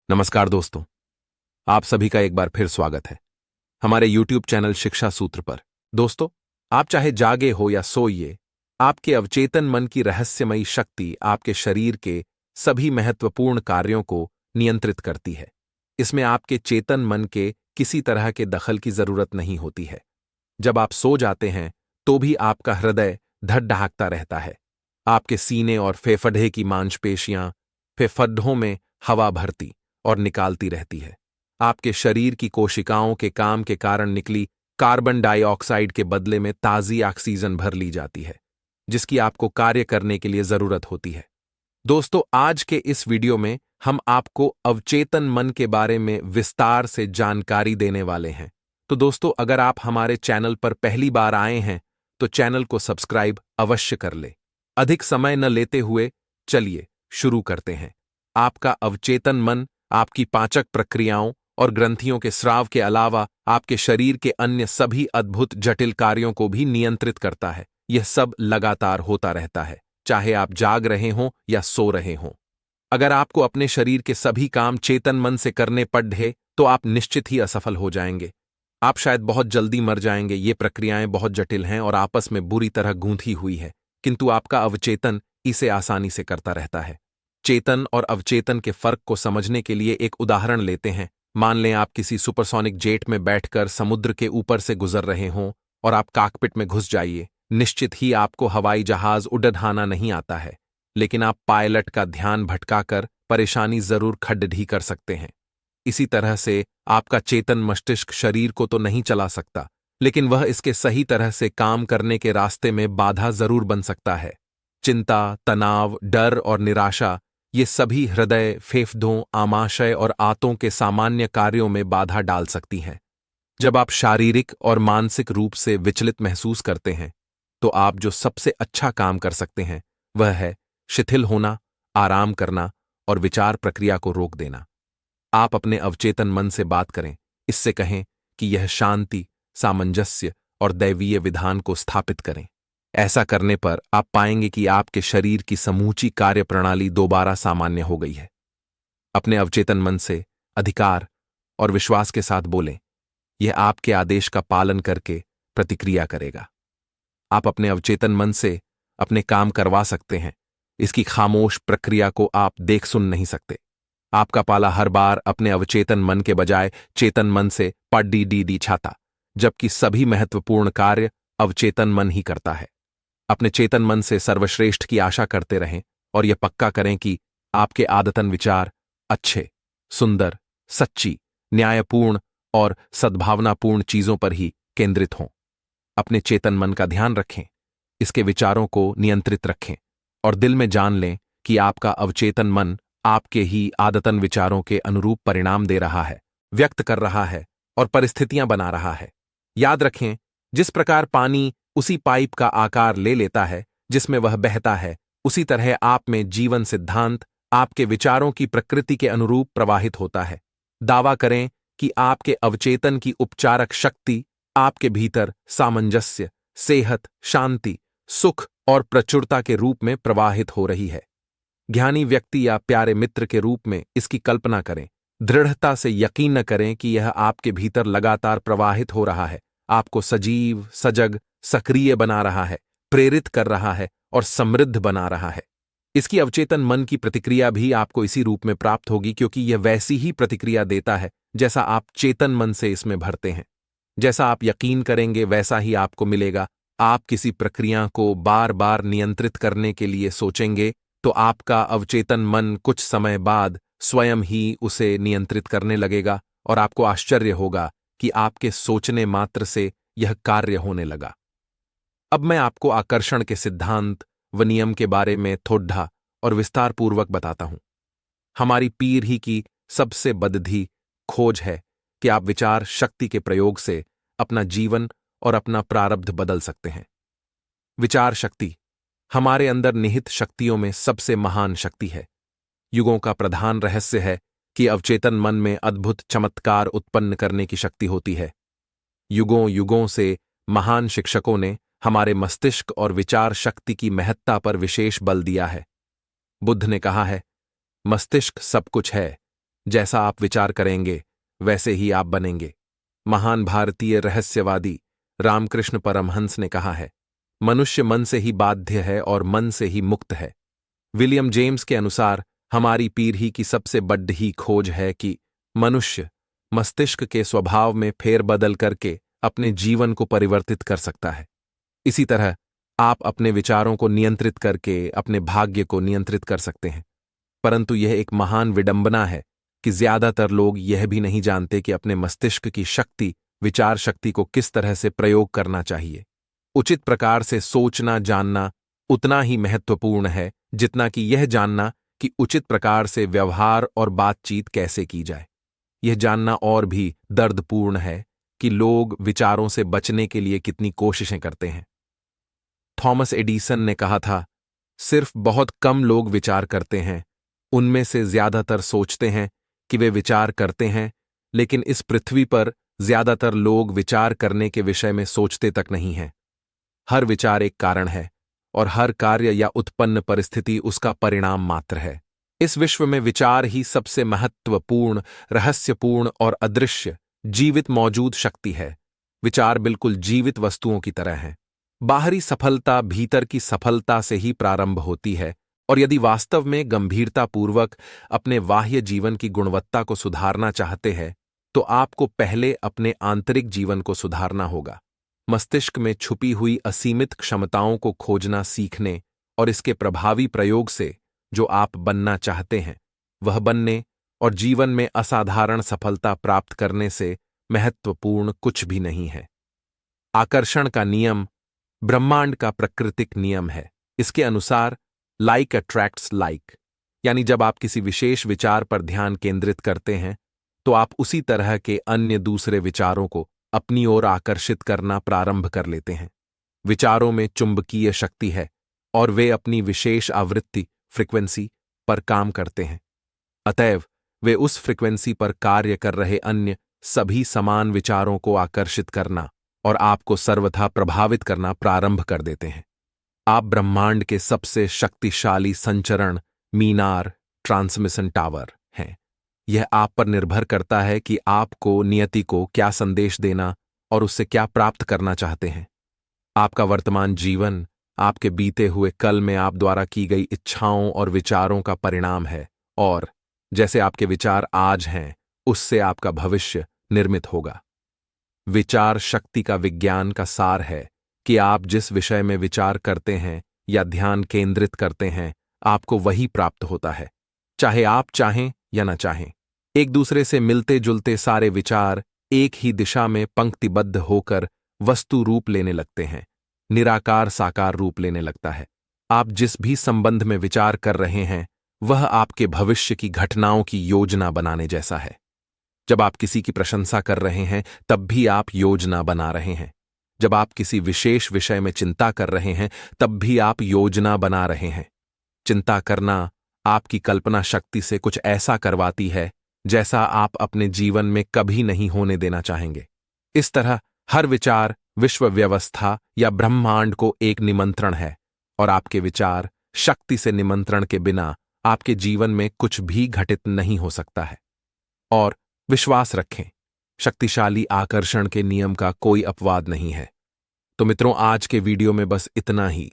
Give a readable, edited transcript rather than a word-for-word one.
नमस्कार दोस्तों, आप सभी का एक बार फिर स्वागत है हमारे YouTube चैनल शिक्षा सूत्र पर। दोस्तों, आप चाहे जागे हो या सोइए, आपके अवचेतन मन की रहस्यमयी शक्ति आपके शरीर के सभी महत्वपूर्ण कार्यों को नियंत्रित करती है। इसमें आपके चेतन मन के किसी तरह के दखल की जरूरत नहीं होती है। जब आप सो जाते हैं तो भी आपका हृदय धड़धड़ाता रहता है। आपके सीने और फेफड़े की मांसपेशियां फेफड़ों में हवा भरती और निकालती रहती है। आपके शरीर की कोशिकाओं के काम के कारण निकली कार्बन डाइऑक्साइड के बदले में ताजी ऑक्सीजन भर ली जाती है, जिसकी आपको कार्य करने के लिए जरूरत होती है। दोस्तों, आज के इस वीडियो में हम आपको अवचेतन मन के बारे में विस्तार से जानकारी देने वाले हैं। तो दोस्तों, अगर आप हमारे चैनल पर पहली बार आए हैं तो चैनल को सब्सक्राइब अवश्य कर ले। अधिक समय न लेते हुए चलिए शुरू करते हैं। आपका अवचेतन मन आपकी पाचक प्रक्रियाओं और ग्रंथियों के स्राव के अलावा आपके शरीर के अन्य सभी अद्भुत जटिल कार्यों को भी नियंत्रित करता है। यह सब लगातार होता रहता है, चाहे आप जाग रहे हों या सो रहे हों। अगर आपको अपने शरीर के सभी काम चेतन मन से करने पड़े तो आप निश्चित ही असफल हो जाएंगे। आप शायद बहुत जल्दी मर जाएंगे। ये प्रक्रियाएं बहुत जटिल हैं और आपस में बुरी तरह गूंथी हुई है, किंतु आपका अवचेतन इसे आसानी से करता रहता है। चेतन और अवचेतन के फर्क को समझने के लिए एक उदाहरण लेते हैं। मान लें आप किसी सुपरसोनिक जेट में बैठकर समुद्र के ऊपर से गुजर रहे हों और आप कॉकपिट में घुस जाइए। निश्चित ही आपको हवाई जहाज उड़ाना नहीं आता है, लेकिन आप पायलट का ध्यान भटकाकर परेशानी जरूर खड़ी कर सकते हैं। इसी तरह से आपका चेतन मस्तिष्क शरीर को तो नहीं चला सकता, लेकिन वह इसके सही तरह से काम करने के रास्ते में बाधा जरूर बन सकता है। चिंता, तनाव, डर और निराशा ये सभी हृदय, फेफड़ों, आमाशय और आंतों के सामान्य कार्यों में बाधा डाल सकती हैं। जब आप शारीरिक और मानसिक रूप से विचलित महसूस करते हैं तो आप जो सबसे अच्छा काम कर सकते हैं वह है शिथिल होना, आराम करना और विचार प्रक्रिया को रोक देना। आप अपने अवचेतन मन से बात करें, इससे कहें कि यह शांति, सामंजस्य और दैवीय विधान को स्थापित करें। ऐसा करने पर आप पाएंगे कि आपके शरीर की समूची कार्यप्रणाली दोबारा सामान्य हो गई है। अपने अवचेतन मन से अधिकार और विश्वास के साथ बोलें। यह आपके आदेश का पालन करके प्रतिक्रिया करेगा। आप अपने अवचेतन मन से अपने काम करवा सकते हैं। इसकी खामोश प्रक्रिया को आप देख सुन नहीं सकते। आपका पाला हर बार अपने अवचेतन मन के बजाय चेतन मन से पढ़ छाता, जबकि सभी महत्वपूर्ण कार्य अवचेतन मन ही करता है। अपने चेतन मन से सर्वश्रेष्ठ की आशा करते रहें और यह पक्का करें कि आपके आदतन विचार अच्छे, सुंदर, सच्ची, न्यायपूर्ण और सद्भावनापूर्ण चीजों पर ही केंद्रित हों। अपने चेतन मन का ध्यान रखें, इसके विचारों को नियंत्रित रखें और दिल में जान लें कि आपका अवचेतन मन आपके ही आदतन विचारों के अनुरूप परिणाम दे रहा है, व्यक्त कर रहा है और परिस्थितियां बना रहा है। याद रखें, जिस प्रकार पानी उसी पाइप का आकार ले लेता है जिसमें वह बहता है, उसी तरह आप में जीवन सिद्धांत आपके विचारों की प्रकृति के अनुरूप प्रवाहित होता है। दावा करें कि आपके अवचेतन की उपचारक शक्ति आपके भीतर सामंजस्य, सेहत, शांति, सुख और प्रचुरता के रूप में प्रवाहित हो रही है। ज्ञानी व्यक्ति या प्यारे मित्र के रूप में इसकी कल्पना करें। दृढ़ता से यकीन न करें कि यह आपके भीतर लगातार प्रवाहित हो रहा है, आपको सजीव, सजग, सक्रिय बना रहा है, प्रेरित कर रहा है और समृद्ध बना रहा है। इसकी अवचेतन मन की प्रतिक्रिया भी आपको इसी रूप में प्राप्त होगी, क्योंकि यह वैसी ही प्रतिक्रिया देता है जैसा आप चेतन मन से इसमें भरते हैं। जैसा आप यकीन करेंगे वैसा ही आपको मिलेगा। आप किसी प्रक्रिया को बार बार नियंत्रित करने के लिए सोचेंगे तो आपका अवचेतन मन कुछ समय बाद स्वयं ही उसे नियंत्रित करने लगेगा और आपको आश्चर्य होगा कि आपके सोचने मात्र से यह कार्य होने लगा। अब मैं आपको आकर्षण के सिद्धांत व नियम के बारे में थोड़ा और विस्तारपूर्वक बताता हूं। हमारी पीर ही की सबसे बदधी खोज है कि आप विचार शक्ति के प्रयोग से अपना जीवन और अपना प्रारब्ध बदल सकते हैं। विचार शक्ति हमारे अंदर निहित शक्तियों में सबसे महान शक्ति है। युगों का प्रधान रहस्य है कि अवचेतन मन में अद्भुत चमत्कार उत्पन्न करने की शक्ति होती है। युगों युगों से महान शिक्षकों ने हमारे मस्तिष्क और विचार शक्ति की महत्ता पर विशेष बल दिया है। बुद्ध ने कहा है, मस्तिष्क सब कुछ है, जैसा आप विचार करेंगे वैसे ही आप बनेंगे। महान भारतीय रहस्यवादी रामकृष्ण परमहंस ने कहा है, मनुष्य मन से ही बाध्य है और मन से ही मुक्त है। विलियम जेम्स के अनुसार हमारी पीढ़ी की सबसे बड़ी खोज है कि मनुष्य मस्तिष्क के स्वभाव में फेरबदल करके अपने जीवन को परिवर्तित कर सकता है। इसी तरह आप अपने विचारों को नियंत्रित करके अपने भाग्य को नियंत्रित कर सकते हैं। परंतु यह एक महान विडंबना है कि ज्यादातर लोग यह भी नहीं जानते कि अपने मस्तिष्क की शक्ति, विचार शक्ति को किस तरह से प्रयोग करना चाहिए। उचित प्रकार से सोचना जानना उतना ही महत्वपूर्ण है जितना कि यह जानना कि उचित प्रकार से व्यवहार और बातचीत कैसे की जाए। यह जानना और भी दर्दपूर्ण है कि लोग विचारों से बचने के लिए कितनी कोशिशें करते हैं। थॉमस एडिसन ने कहा था, सिर्फ बहुत कम लोग विचार करते हैं, उनमें से ज्यादातर सोचते हैं कि वे विचार करते हैं, लेकिन इस पृथ्वी पर ज्यादातर लोग विचार करने के विषय में सोचते तक नहीं हैं। हर विचार एक कारण है और हर कार्य या उत्पन्न परिस्थिति उसका परिणाम मात्र है। इस विश्व में विचार ही सबसे महत्वपूर्ण, रहस्यपूर्ण और अदृश्य जीवित मौजूद शक्ति है। विचार बिल्कुल जीवित वस्तुओं की तरह हैं। बाहरी सफलता भीतर की सफलता से ही प्रारंभ होती है, और यदि वास्तव में गंभीरतापूर्वक अपने बाह्य जीवन की गुणवत्ता को सुधारना चाहते हैं तो आपको पहले अपने आंतरिक जीवन को सुधारना होगा। मस्तिष्क में छुपी हुई असीमित क्षमताओं को खोजना सीखने और इसके प्रभावी प्रयोग से जो आप बनना चाहते हैं वह बनने और जीवन में असाधारण सफलता प्राप्त करने से महत्वपूर्ण कुछ भी नहीं है। आकर्षण का नियम ब्रह्मांड का प्राकृतिक नियम है। इसके अनुसार लाइक अट्रैक्ट्स लाइक, यानी जब आप किसी विशेष विचार पर ध्यान केंद्रित करते हैं तो आप उसी तरह के अन्य दूसरे विचारों को अपनी ओर आकर्षित करना प्रारंभ कर लेते हैं। विचारों में चुंबकीय शक्ति है और वे अपनी विशेष आवृत्ति फ्रीक्वेंसी पर काम करते हैं। अतएव वे उस फ्रीक्वेंसी पर कार्य कर रहे अन्य सभी समान विचारों को आकर्षित करना और आपको सर्वथा प्रभावित करना प्रारंभ कर देते हैं। आप ब्रह्मांड के सबसे शक्तिशाली संचरण मीनार, ट्रांसमिशन टावर हैं। यह आप पर निर्भर करता है कि आपको नियति को क्या संदेश देना और उससे क्या प्राप्त करना चाहते हैं। आपका वर्तमान जीवन आपके बीते हुए कल में आप द्वारा की गई इच्छाओं और विचारों का परिणाम है, और जैसे आपके विचार आज हैं उससे आपका भविष्य निर्मित होगा। विचार शक्ति का विज्ञान का सार है कि आप जिस विषय में विचार करते हैं या ध्यान केंद्रित करते हैं आपको वही प्राप्त होता है, चाहे आप चाहें या न चाहें। एक दूसरे से मिलते जुलते सारे विचार एक ही दिशा में पंक्तिबद्ध होकर वस्तु रूप लेने लगते हैं, निराकार साकार रूप लेने लगता है। आप जिस भी संबंध में विचार कर रहे हैं वह आपके भविष्य की घटनाओं की योजना बनाने जैसा है। जब आप किसी की प्रशंसा कर रहे हैं तब भी आप योजना बना रहे हैं। जब आप किसी विशेष विषय में चिंता कर रहे हैं तब भी आप योजना बना रहे हैं। चिंता करना आपकी कल्पना शक्ति से कुछ ऐसा करवाती है जैसा आप अपने जीवन में कभी नहीं होने देना चाहेंगे। इस तरह हर विचार विश्व व्यवस्था या ब्रह्मांड को एक निमंत्रण है, और आपके विचार शक्ति से निमंत्रण के बिना आपके जीवन में कुछ भी घटित नहीं हो सकता है। और विश्वास रखें, शक्तिशाली आकर्षण के नियम का कोई अपवाद नहीं है। तो मित्रों, आज के वीडियो में बस इतना ही।